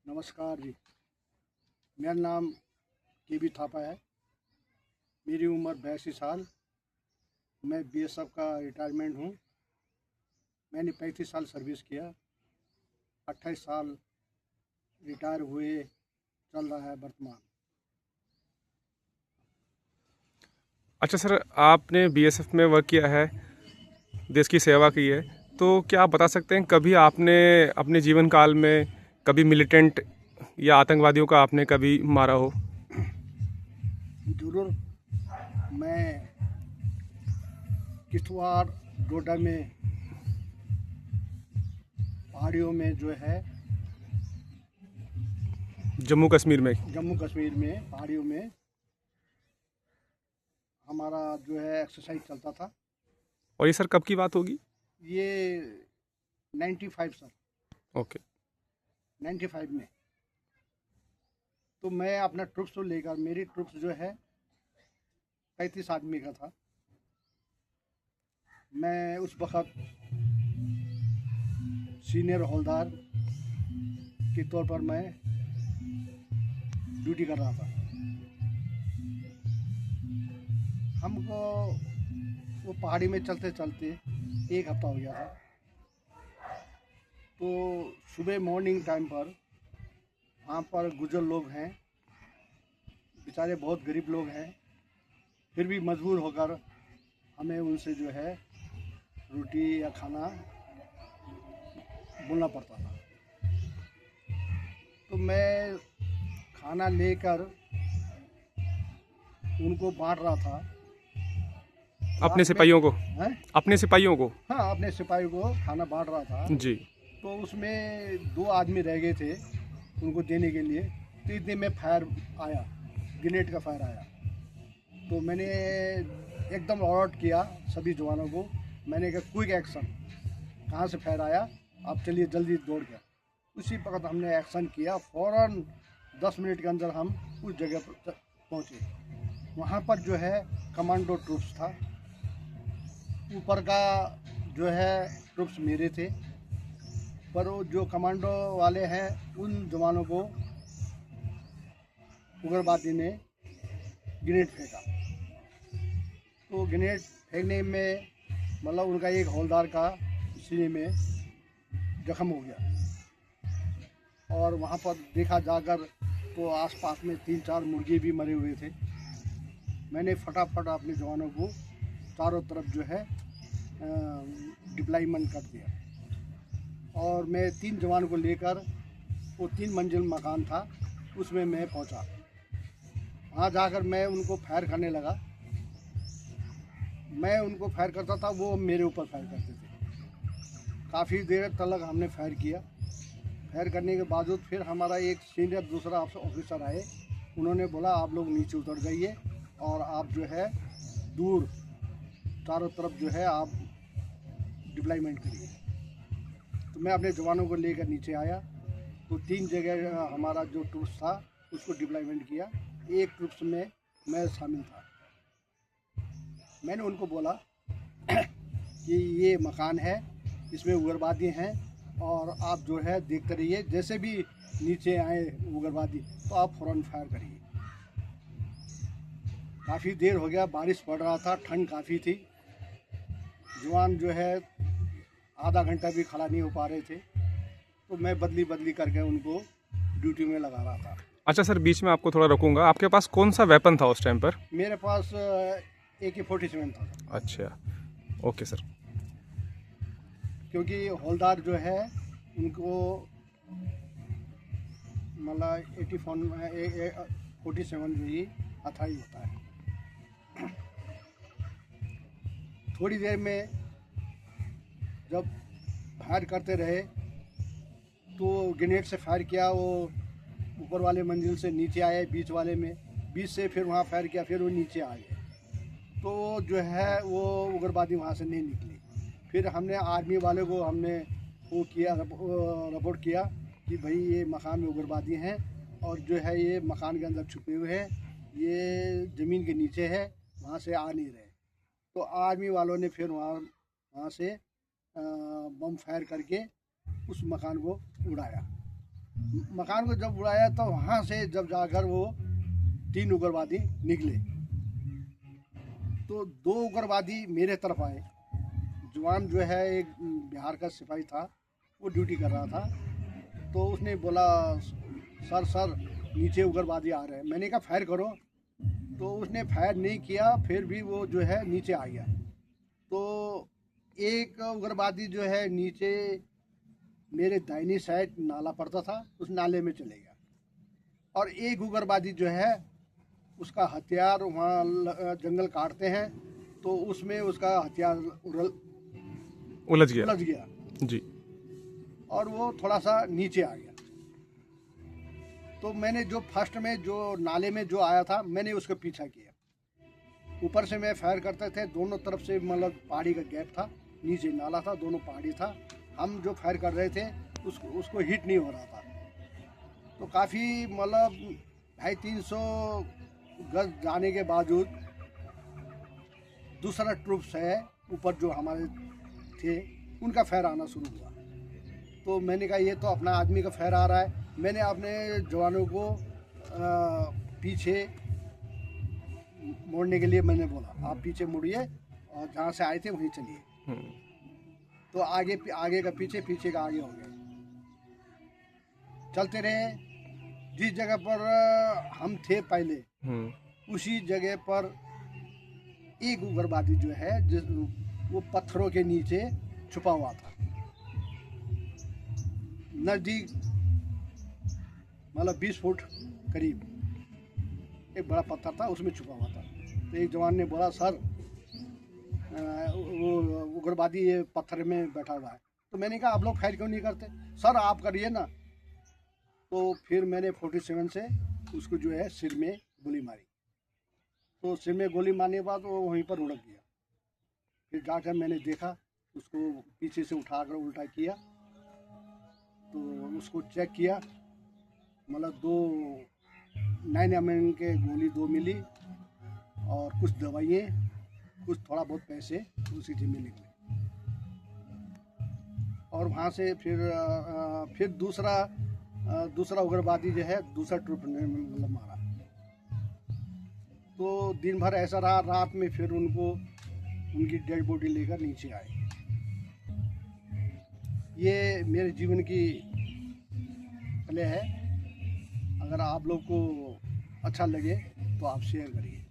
नमस्कार जी। मेरा नाम के बी थापा है। मेरी उम्र 82 साल। मैं बीएसएफ का रिटायरमेंट हूँ। मैंने 35 साल सर्विस किया। 28 साल रिटायर हुए चल रहा है वर्तमान। अच्छा सर, आपने बीएसएफ में वर्क किया है, देश की सेवा की है, तो क्या आप बता सकते हैं कभी आपने अपने जीवन काल में कभी मिलिटेंट या आतंकवादियों का आपने कभी मारा हो? जरूर। मैं किश्तवाड़ डोडा में पहाड़ियों में जो है, जम्मू कश्मीर में? जम्मू कश्मीर में पहाड़ियों में हमारा जो है एक्सरसाइज चलता था। और ये सर कब की बात होगी? ये 95 सर, ओके। 95 में। तो मैं अपना ट्रुप्स को लेकर, मेरी ट्रुप्स जो है 35 आदमी का था। मैं उस वक्त सीनियर हवलदार के तौर पर मैं ड्यूटी कर रहा था। हमको वो पहाड़ी में चलते चलते 1 हफ्ता हो गया था। तो सुबह मॉर्निंग टाइम पर वहाँ पर गुजर लोग हैं, बेचारे बहुत गरीब लोग हैं, फिर भी मजबूर होकर हमें उनसे जो है रोटी या खाना बोलना पड़ता था। तो मैं खाना लेकर उनको बांट रहा था। अपने रात में सिपाहियों को? हैं, अपने सिपाहियों को? हाँ, अपने सिपाही को खाना बांट रहा था। जी। तो उसमें 2 आदमी रह गए थे उनको देने के लिए। तो इतने में फायर आया, ग्रेनेड का फायर आया। तो मैंने एकदम अलर्ट किया सभी जवानों को। मैंने कहा क्विक एक्शन, कहाँ से फायर आया, आप चलिए जल्दी दौड़ कर। उसी वक्त हमने एक्शन किया। फ़ौरन 10 मिनट के अंदर हम उस जगह पर पहुँचे। वहाँ पर जो है कमांडो ट्रूप्स था। ऊपर का जो है ट्रूप्स मेरे थे, पर वो जो कमांडो वाले हैं उन जवानों को उग्रवादी ने ग्रेनेड फेंका। तो ग्रेनेड फेंकने में मतलब उनका एक हवलदार का सीने में जख्म हो गया। और वहाँ पर देखा जाकर तो आसपास में 3-4 मुर्गे भी मरे हुए थे। मैंने फटाफट अपने जवानों को चारों तरफ जो है डिप्लॉयमेंट कर दिया। और मैं 3 जवान को लेकर, वो 3 मंजिल मकान था, उसमें मैं पहुंचा। वहाँ जाकर मैं उनको फायर करने लगा। मैं उनको फायर करता था, वो मेरे ऊपर फायर करते थे। काफ़ी देर तक हमने फायर किया। फायर करने के बावजूद फिर हमारा एक सीनियर दूसरा ऑफिसर आए। उन्होंने बोला आप लोग नीचे उतर जाइए और आप जो है दूर चारों तरफ जो है आप डिप्लॉयमेंट करिए। तो मैं अपने जवानों को लेकर नीचे आया। तो 3 जगह हमारा जो ट्रूप्स था उसको डिप्लॉयमेंट किया। एक ट्रूप्स में मैं शामिल था। मैंने उनको बोला कि ये मकान है, इसमें उग्रवादी हैं और आप जो है देखते रहिए, जैसे भी नीचे आए उग्रवादी तो आप फ़ौरन फायर करिए। काफ़ी देर हो गया, बारिश पड़ रहा था, ठंड काफ़ी थी। जवान जो है आधा घंटा भी खड़ा नहीं हो पा रहे थे। तो मैं बदली बदली करके उनको ड्यूटी में लगा रहा था। अच्छा सर, बीच में आपको थोड़ा रोकूंगा, आपके पास कौन सा वेपन था उस टाइम पर? मेरे पास AK-47 था, अच्छा, ओके सर। क्योंकि हवलदार जो है उनको मतलब 47 जो ही अथाई होता है। थोड़ी देर में जब फायर करते रहे तो ग्रेनेड से फायर किया, वो ऊपर वाले मंजिल से नीचे आए, बीच वाले में, बीच से फिर वहाँ फायर किया, फिर वो नीचे आ गए। तो जो है वो उग्रवादी वहाँ से नहीं निकली। फिर हमने आर्मी वाले को हमने वो किया, रिपोर्ट किया कि भाई ये मकान में उग्रवादी हैं और जो है ये मकान के अंदर छुपे हुए हैं, ये ज़मीन के नीचे है, वहाँ से आ नहीं रहे। तो आर्मी वालों ने फिर वहाँ से बम फायर करके उस मकान को उड़ाया। मकान को जब उड़ाया तो वहाँ से जब जाकर वो 3 उग्रवादी निकले तो 2 उग्रवादी मेरे तरफ आए। जवान जो है एक बिहार का सिपाही था, वो ड्यूटी कर रहा था, तो उसने बोला सर नीचे उग्रवादी आ रहे हैं। मैंने कहा फायर करो, तो उसने फायर नहीं किया, फिर भी वो जो है नीचे आ गया। तो एक उग्रवादी जो है नीचे मेरे दाहिनी साइड नाला पड़ता था, उस नाले में चले गया, और एक उग्रवादी जो है उसका हथियार वहाँ जंगल काटते हैं तो उसमें उसका हथियार उलझ गया जी, और वो थोड़ा सा नीचे आ गया। तो मैंने जो फर्स्ट में जो नाले में जो आया था मैंने उसका पीछा किया। ऊपर से मैं फायर करते थे, दोनों तरफ से मतलब पहाड़ी का गैप था, नीचे नाला था, दोनों पहाड़ी था। हम जो फायर कर रहे थे उसको हिट नहीं हो रहा था। तो काफ़ी मतलब 250-300 गज जाने के बावजूद दूसरा ट्रूप्स है ऊपर जो हमारे थे, उनका फायर आना शुरू हुआ। तो मैंने कहा ये तो अपना आदमी का फायर आ रहा है। मैंने अपने जवानों को पीछे मोड़ने के लिए मैंने बोला आप पीछे मुड़िए और जहाँ से आए थे वहीं चलिए। तो आगे का पीछे, पीछे का आगे हो गए। चलते रहे, जिस जगह पर हम थे पहले उसी जगह पर एक उग्रवादी जो है वो पत्थरों के नीचे छुपा हुआ था। नज़दीक मतलब 20 फुट करीब एक बड़ा पत्थर था, उसमें छुपा हुआ था। तो एक जवान ने बोला सर वो उग्रवादी ये पत्थर में बैठा हुआ है। तो मैंने कहा आप लोग फायर क्यों नहीं करते? सर आप करिए ना। तो फिर मैंने 47 से उसको जो है सिर में गोली मारी। तो सिर में गोली मारने के बाद वो वहीं पर उड़क गया। फिर जाकर मैंने देखा, उसको पीछे से उठाकर उल्टा किया, तो उसको चेक किया, मतलब 2 9mm के गोली 2 मिली और कुछ दवाइयाँ, कुछ थोड़ा बहुत पैसे उसी जिम्मे निकले। और वहाँ से फिर दूसरा उग्रवादी जो है दूसरा ट्रुप ने मतलब मारा। तो दिन भर ऐसा रहा, रात में फिर उनकी डेड बॉडी लेकर नीचे आए। ये मेरे जीवन की कले है। अगर आप लोग को अच्छा लगे तो आप शेयर करिए।